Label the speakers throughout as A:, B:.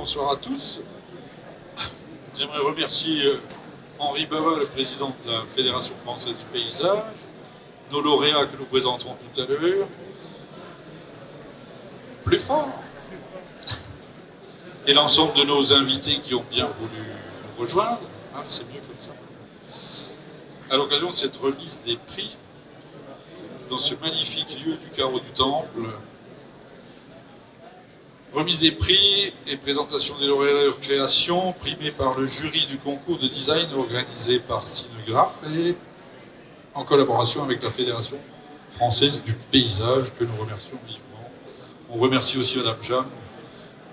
A: bonsoir à tous. J'aimerais remercier Henri Bava, le président de la Fédération française du paysage, nos lauréats que nous présenterons tout à l'heure. Plus fort. Et l'ensemble de nos invités qui ont bien voulu nous rejoindre. Ah, c'est mieux comme ça. À l'occasion de cette remise des prix, dans ce magnifique lieu du carreau du Temple, remise des prix et présentation des lauréats de leur création, primés par le jury du concours de design organisé par Cinegraph et en collaboration avec la Fédération française du paysage, que nous remercions vivement. On remercie aussi Madame Jeanne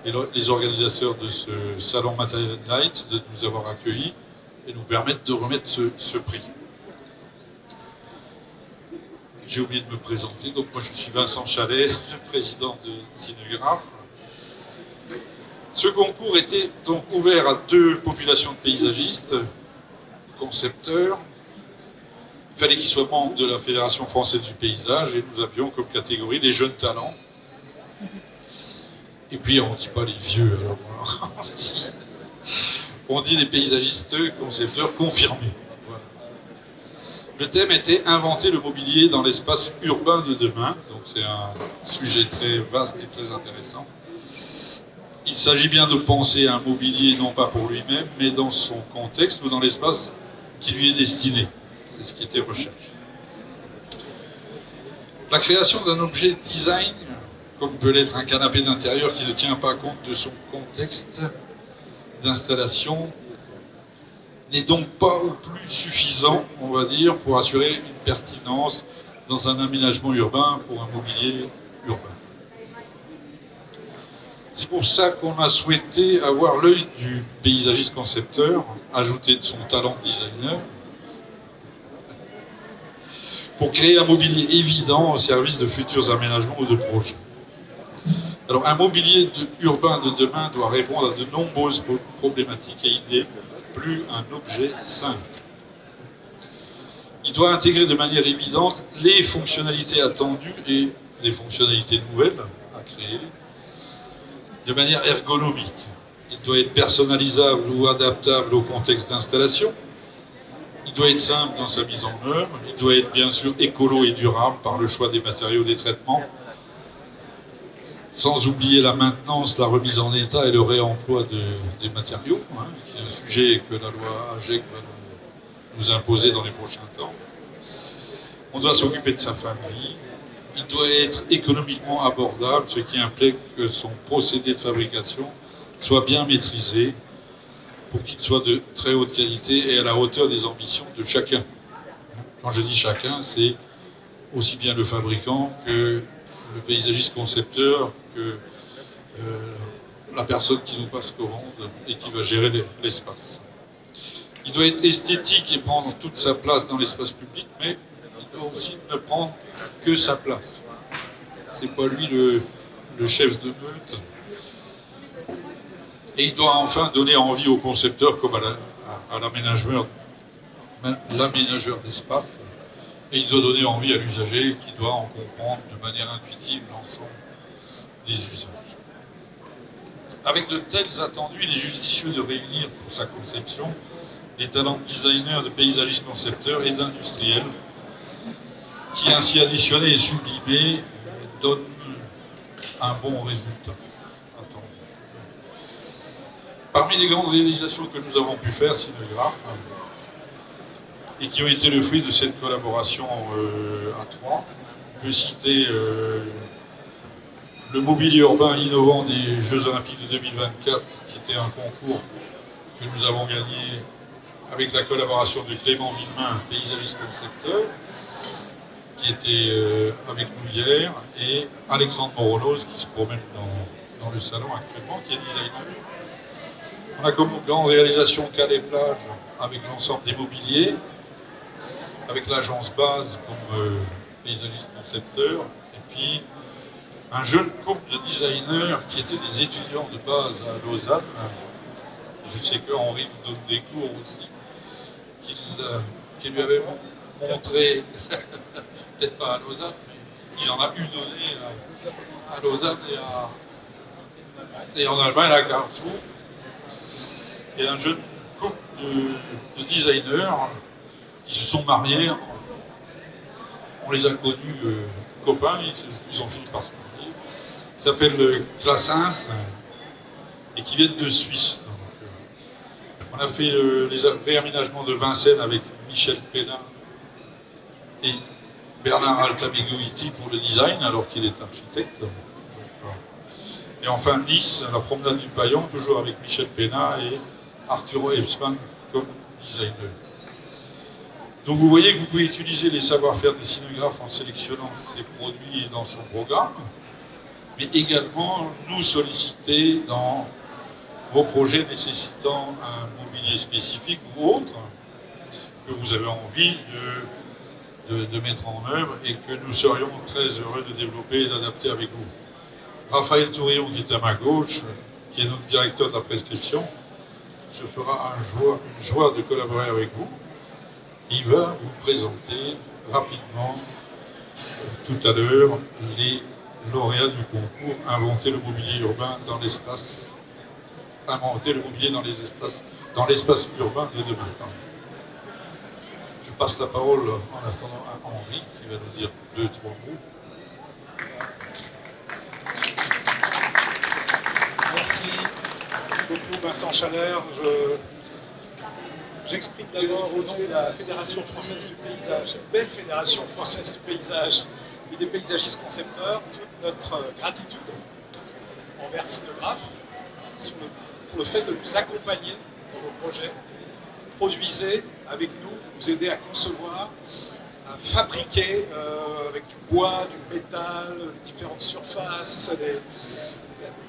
A: et les organisateurs de ce salon Material and Light de nous avoir accueillis et nous permettre de remettre ce prix. J'ai oublié de me présenter, donc moi je suis Vincent Chalet, le président de Cinegraph. Ce concours était donc ouvert à 2 populations de paysagistes, concepteurs. Il fallait qu'ils soient membres de la Fédération française du paysage et nous avions comme catégorie les jeunes talents. Et puis on ne dit pas les vieux, alors on dit les paysagistes concepteurs confirmés. Voilà. Le thème était inventer le mobilier dans l'espace urbain de demain, donc c'est un sujet très vaste et très intéressant. Il s'agit bien de penser à un mobilier non pas pour lui-même, mais dans son contexte ou dans l'espace qui lui est destiné. C'est ce qui était recherché. La création d'un objet design, comme peut l'être un canapé d'intérieur qui ne tient pas compte de son contexte d'installation, n'est donc pas au plus suffisant, on va dire, pour assurer une pertinence dans un aménagement urbain pour un mobilier urbain. C'est pour ça qu'on a souhaité avoir l'œil du paysagiste concepteur, ajouté de son talent de designer, pour créer un mobilier évident au service de futurs aménagements ou de projets. Alors, un mobilier urbain de demain doit répondre à de nombreuses problématiques et il n'est plus un objet simple. Il doit intégrer de manière évidente les fonctionnalités attendues et les fonctionnalités nouvelles à créer, de manière ergonomique. Il doit être personnalisable ou adaptable au contexte d'installation. Il doit être simple dans sa mise en œuvre. Il doit être bien sûr écolo et durable par le choix des matériaux, des traitements, sans oublier la maintenance, la remise en état et le réemploi des matériaux, qui est un sujet que la loi AGEC va nous imposer dans les prochains temps. On doit s'occuper de sa fin de vie. Il doit être économiquement abordable, ce qui implique que son procédé de fabrication soit bien maîtrisé pour qu'il soit de très haute qualité et à la hauteur des ambitions de chacun. Quand je dis chacun, c'est aussi bien le fabricant que le paysagiste concepteur, que la personne qui nous passe commande et qui va gérer l'espace. Il doit être esthétique et prendre toute sa place dans l'espace public, mais il doit aussi ne prendre que sa place. C'est pas lui le chef de meute. Et il doit enfin donner envie aux concepteurs comme à l'aménageur d'espace. Et il doit donner envie à l'usager qui doit en comprendre de manière intuitive l'ensemble des usages. Avec de tels attendus, il est judicieux de réunir pour sa conception les talents de designers, de paysagistes concepteurs et d'industriels qui, ainsi additionnés et sublimés, donnent un bon résultat. Parmi les grandes réalisations que nous avons pu faire, Cinegraph, et qui ont été le fruit de cette collaboration à 3, on peut citer le mobilier urbain innovant des Jeux Olympiques de 2024, qui était un concours que nous avons gagné avec la collaboration de Clément Villemain, paysagiste concepteur, qui était avec nous hier, et Alexandre Moronoz, qui se promène dans le salon actuellement, qui est designer. On a comme grande réalisation Calais Plage avec l'ensemble des mobiliers, avec l'agence Base comme paysagiste concepteur, et puis un jeune couple de designers qui étaient des étudiants de base à Lausanne. Je sais que Henri nous donne des cours aussi, qui lui avait montré, peut-être pas à Lausanne, mais il en a eu donné à Lausanne et Et en Allemagne, à Karlsruhe, il y a un jeune couple de designers qui se sont mariés. On les a connus copains, ils ont fini par se marier. Ils s'appellent Classens et qui viennent de Suisse. Donc, on a fait les réaménagements de Vincennes avec Michel Pénat et Bernard Altamegoiti pour le design, alors qu'il est architecte. Et enfin Nice, la promenade du Paillon, toujours avec Michel Pénat et Arturo Elfsman comme designer. Donc vous voyez que vous pouvez utiliser les savoir-faire des scénographes en sélectionnant ses produits dans son programme, mais également nous solliciter dans vos projets nécessitant un mobilier spécifique ou autre que vous avez envie de mettre en œuvre et que nous serions très heureux de développer et d'adapter avec vous. Raphaël Tourillon, qui est à ma gauche, qui est notre directeur de la prescription, se fera une joie de collaborer avec vous. Il va vous présenter rapidement, tout à l'heure, les lauréats du concours Inventer le mobilier urbain dans l'espace. Inventer le mobilier dans l'espace urbain de demain. Je passe la parole en attendant à Henri, qui va nous dire 2-3 mots.
B: Merci beaucoup Vincent Chaleur. J'exprime d'abord au nom de la Fédération française du paysage, cette belle Fédération française du paysage et des paysagistes concepteurs, toute notre gratitude envers Cinographe pour le fait de nous accompagner dans nos projets. Produisez avec nous, vous nous aidez à concevoir, à fabriquer avec du bois, du métal, les différentes surfaces.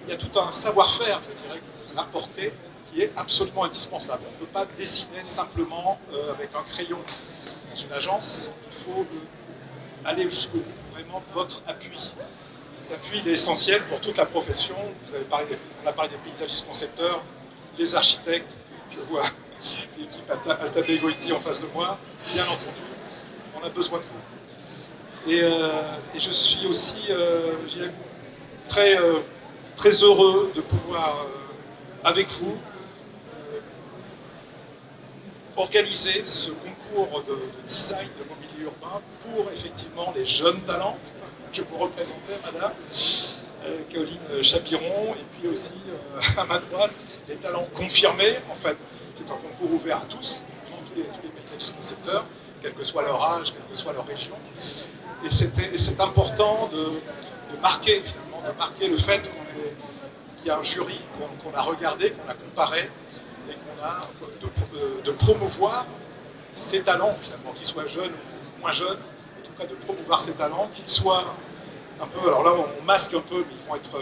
B: Il y a tout un savoir-faire, je dirais, que vous apportez, qui est absolument indispensable. On ne peut pas dessiner simplement avec un crayon dans une agence. Il faut aller jusqu'au bout, vraiment votre appui. Cet appui, il est essentiel pour toute la profession. On a parlé des paysagistes concepteurs, les architectes, je vois l'équipe Altamegoiti en face de moi, bien entendu, on a besoin de vous. Et je suis aussi très heureux de pouvoir, avec vous, organiser ce concours de design de mobilier urbain pour effectivement les jeunes talents que vous représentez, madame, Caroline Chapiron, et puis aussi à ma droite, les talents confirmés. En fait, c'est un concours ouvert à tous les paysagistes concepteurs, quel que soit leur âge, quelle que soit leur région. Et c'est important de marquer, finalement, de marquer le fait qu'il y a un jury, qu'on a regardé, qu'on a comparé, et qu'on a de promouvoir ces talents, finalement, qu'ils soient jeunes ou moins jeunes, en tout cas de promouvoir ces talents, qu'ils soient un peu, alors là on masque un peu, mais ils vont être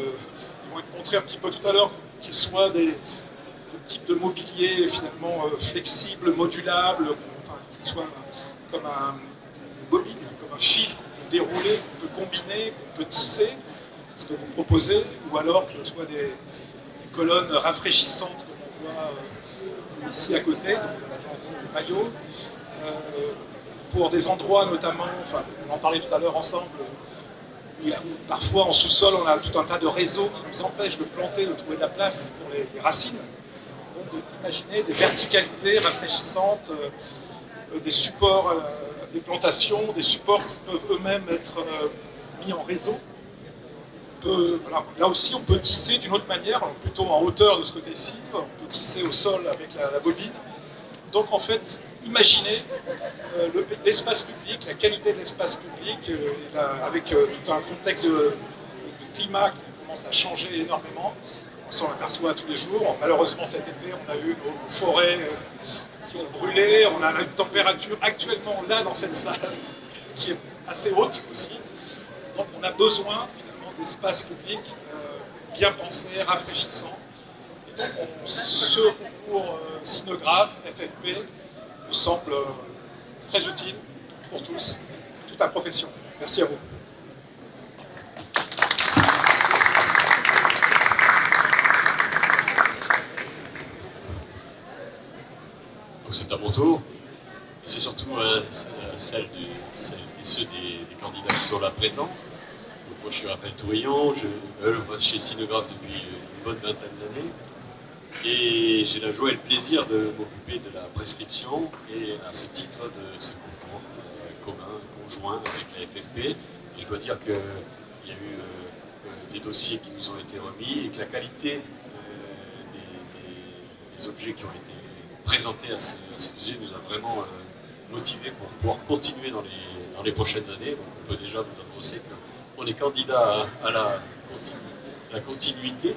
B: montrés un petit peu tout à l'heure, qu'ils soient des types de mobilier finalement flexibles, modulables, enfin, qu'ils soient comme une bobine, comme un fil qu'on peut dérouler, qu'on peut combiner, qu'on peut tisser, c'est ce que vous proposez, ou alors que ce soit des colonnes rafraîchissantes comme on voit ici à côté, donc l'agence Maillot, pour des endroits notamment, enfin on en parlait tout à l'heure ensemble, parfois en sous-sol on a tout un tas de réseaux qui nous empêchent de planter, de trouver de la place pour les racines, donc d'imaginer des verticalités rafraîchissantes, des supports, des plantations, des supports qui peuvent eux-mêmes être mis en réseau. Voilà. Là aussi on peut tisser d'une autre manière, plutôt en hauteur de ce côté-ci, on peut tisser au sol avec la bobine. Donc en fait, imaginez l'espace public, la qualité de l'espace public, avec tout un contexte de climat qui commence à changer énormément. On s'en aperçoit tous les jours. Malheureusement cet été, on a eu nos forêts qui ont brûlé, on a une température actuellement là dans cette salle qui est assez haute aussi. Donc on a besoin d'espaces publics bien pensés, rafraîchissants. Et donc ce concours Cinographe, FFP, me semble très utile pour tous, toute la profession. Merci à vous.
C: Donc c'est à mon tour. C'est surtout celle et ceux des candidats qui sont là présents. Donc moi je suis Raphaël Tourillon, je œuvre chez Cinographe depuis une bonne vingtaine d'années. Et j'ai la joie et le plaisir de m'occuper de la prescription et à ce titre de ce concours commun, conjoint avec la FFP. Et je dois dire qu'il y a eu des dossiers qui nous ont été remis et que la qualité des objets qui ont été présentés à ce musée nous a vraiment motivés pour pouvoir continuer dans les prochaines années. Donc on peut déjà vous annoncer qu'on est candidat à la continuité.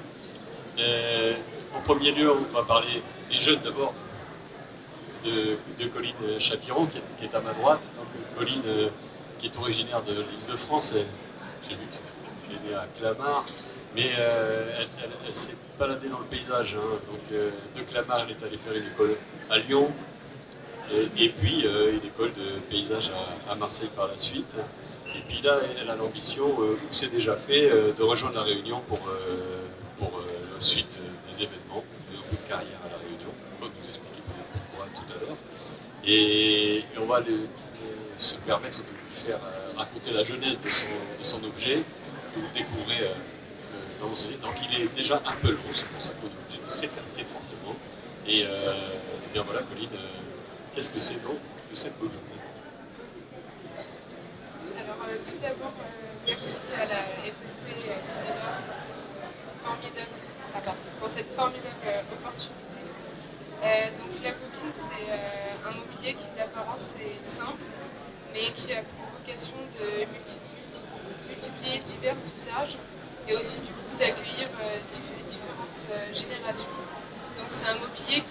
C: En premier lieu, on va parler des jeunes d'abord de Colline Chapiron qui est à ma droite. Donc Colline qui est originaire de l'Île-de-France, j'ai vu qu'elle est née à Clamart, mais elle s'est baladée dans le paysage. Hein. Donc de Clamart, elle est allée faire une école à Lyon et puis une école de paysage à Marseille par la suite. Et puis là, elle a l'ambition, c'est déjà fait, de rejoindre la Réunion pour la suite des événements, un bout de carrière à la Réunion. On va nous expliquer peut-être pourquoi tout à l'heure. Et on va se permettre de lui faire raconter la jeunesse de son objet que vous découvrez dans vos années. Donc il est déjà un peu long, c'est pour ça qu'on est obligé de s'écarter fortement. Et bien voilà, Colline, qu'est-ce que c'est donc que cette bobine?
D: Alors tout d'abord, merci à la FFP Cinographe pour cette formidable opportunité. Donc la bobine, c'est un mobilier qui d'apparence est simple, mais qui a pour vocation de multiplier divers usages et aussi du coup d'accueillir différentes générations. Donc c'est un mobilier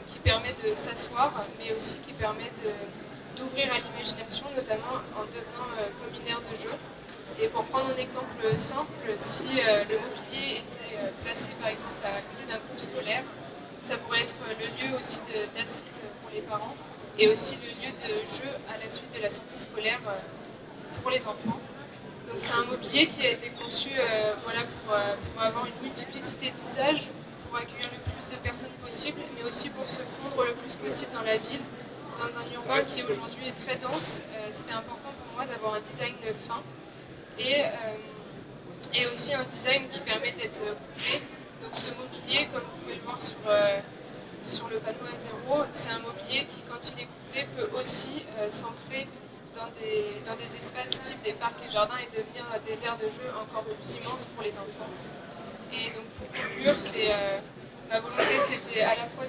D: qui permet de s'asseoir, mais aussi qui permet d'ouvrir à l'imagination, notamment en devenant comme une aire de jeu. Et pour prendre un exemple simple, si le mobilier était placé par exemple à côté d'un groupe scolaire, ça pourrait être le lieu aussi d'assises pour les parents et aussi le lieu de jeu à la suite de la sortie scolaire pour les enfants. Donc c'est un mobilier qui a été conçu pour avoir une multiplicité d'usages, pour accueillir le plus de personnes possible, mais aussi pour se fondre le plus possible dans la ville, dans un urbain qui aujourd'hui est très dense. C'était important pour moi d'avoir un design fin et aussi un design qui permet d'être couplé. Donc ce mobilier, comme vous pouvez le voir sur le panneau A0, c'est un mobilier qui, quand il est couplé, peut aussi s'ancrer dans des espaces type des parcs et jardins et devenir des aires de jeu encore plus immenses pour les enfants. Et donc pour conclure, ma volonté c'était à la fois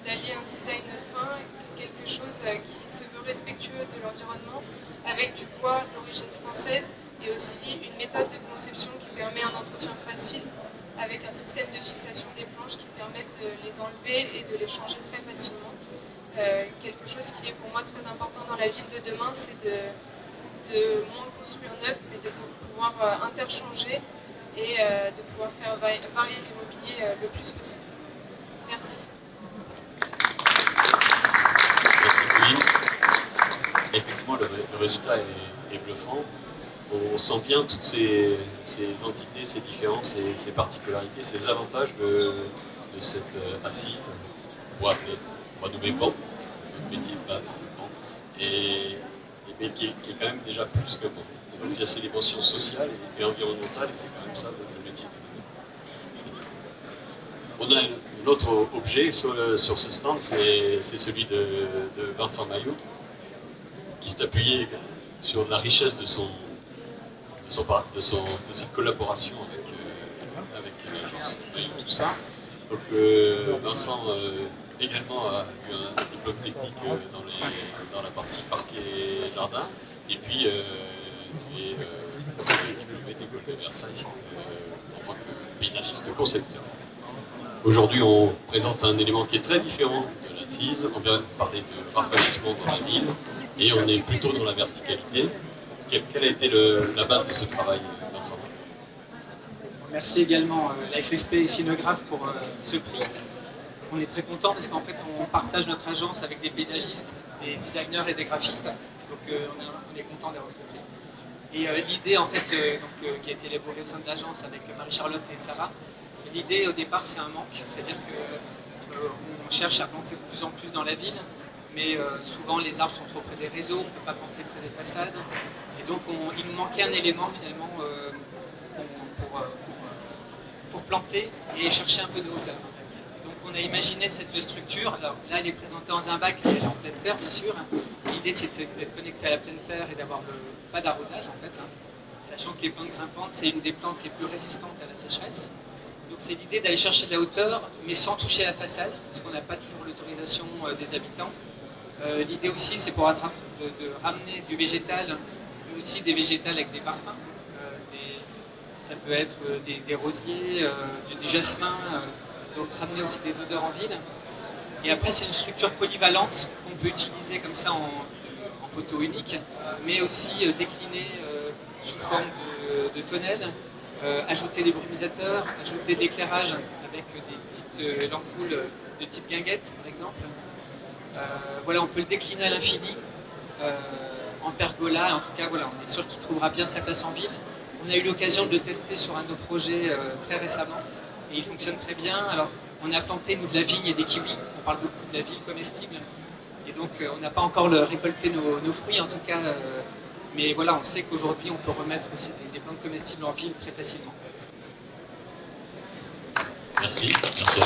D: d'allier un design fin, quelque chose qui se veut respectueux de l'environnement, avec du bois d'origine française et aussi une méthode de conception qui permet un entretien facile avec un système de fixation des planches qui permettent de les enlever et de les changer très facilement. Quelque chose qui est pour moi très important dans la ville de demain, c'est de moins construire neuf, mais de pouvoir interchanger et de pouvoir faire varier l'immobilier le plus possible. Merci.
C: Merci Colline. Effectivement, le résultat est bluffant. On sent bien toutes ces entités, ces différences, ces particularités, ces avantages de cette assise, on va nommer banc, notre métier de base, banc, mais qui est quand même déjà plus que banc. Et donc il y a ces dimensions sociales et environnementales, et c'est quand même ça le métier de demain. On a un autre objet sur ce stand, c'est celui de Vincent Maillot, qui s'est appuyé sur la richesse de cette collaboration avec l'agence Maillot tout ça. Donc Vincent également a eu un diplôme technique dans la partie parc et jardin, et puis il est diplômé d'école de Versailles en tant que paysagiste concepteur. Aujourd'hui, on présente un élément qui est très différent de l'assise. On vient de parler de rafraîchissement dans la ville et on est plutôt dans la verticalité. Quelle a été la base de ce travail, Vincent?
E: Merci également la FFP et Cinographe pour ce prix. On est très content parce qu'en fait on partage notre agence avec des paysagistes, des designers et des graphistes. Donc on est content d'avoir ce prix. Et l'idée en fait qui a été élaborée au sein de l'agence avec Marie-Charlotte et Sarah, l'idée au départ c'est un manque, c'est-à-dire qu'on cherche à planter de plus en plus dans la ville, mais souvent les arbres sont trop près des réseaux, on ne peut pas planter près des façades. Et donc il nous manquait un élément finalement pour planter et chercher un peu de hauteur. Donc on a imaginé cette structure. Alors là, elle est présentée dans un bac, mais elle est en pleine terre, bien sûr. L'idée, c'est d'être connecté à la pleine terre et d'avoir pas d'arrosage, en fait. Sachant que les plantes grimpantes, c'est une des plantes les plus résistantes à la sécheresse. Donc c'est l'idée d'aller chercher de la hauteur, mais sans toucher la façade, parce qu'on n'a pas toujours l'autorisation des habitants. L'idée aussi, c'est pour de ramener du végétal, mais aussi des végétales avec des parfums. Ça peut être des rosiers, du jasmin, donc ramener aussi des odeurs en ville. Et après, c'est une structure polyvalente qu'on peut utiliser comme ça en poteau unique, mais aussi décliner sous forme de tonnelles, ajouter des brumisateurs, ajouter de l'éclairage avec des petites ampoules de type guinguette, par exemple. Voilà, on peut le décliner à l'infini en pergola. En tout cas, voilà, on est sûr qu'il trouvera bien sa place en ville. On a eu l'occasion de le tester sur un de nos projets très récemment et il fonctionne très bien. Alors, on a planté nous de la vigne et des kiwis. On parle beaucoup de la ville comestible et donc on n'a pas encore récolté nos fruits en tout cas. Mais voilà, on sait qu'aujourd'hui on peut remettre aussi des plantes comestibles en ville très facilement.
C: Merci à tous.